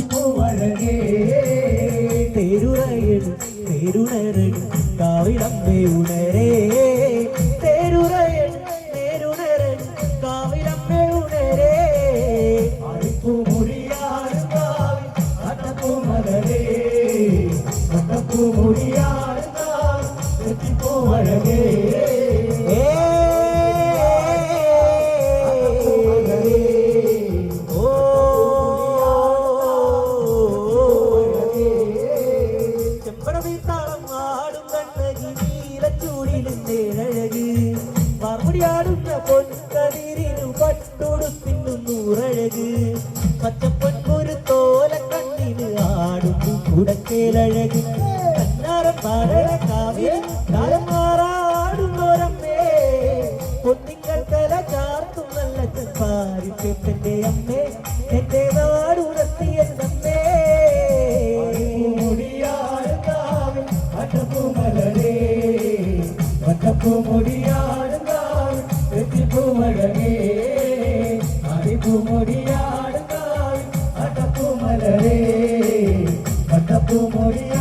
പൂവഴകേ തേരുറയൻ തേരുണരൻ കാവിലമ്മേ ഉണരേ തേരുറയൻ തേരുണരൻ കാവിലമ്മേ ഉണരേ അടിപ്പൂ മുടിയാടും കാവിൽ അട്ടപ്പൂ മലരേ അട്ടപ്പൂ മുടിയാടും കാവിൽ പൂവഴകേ മറുപടിയാടുന്ന പൊൻകതിരിനു പട്ടുടുപ്പിന്നു നൂറഴക് പച്ചപ്പൊൻപൊരു തോല കണ്ണിന് ആടുന്നു കുടക്കേലഴക് കണ്ണാരം പാടഴ കാവിൽ കാലം മാറാടുന്നോരമ്മേ പൊന്നിക്കൽ കല ചാർത്തും നല്ല ചെപ്പാരിപ്പെന്റെ അമ്മേ എന്റെ നാടുണർത്തിയ നമ്മേ മുടിയാടും കാവിൽ അട്ടപ്പൂ മലരേ അട്ടപ്പൂ മുടിയാടും പൂവഴകേ അടിപ്പൂ മുടിയാടും കാവിൽ അട്ടപ്പൂ മലരേ അട്ടപ്പൂ മുടിയ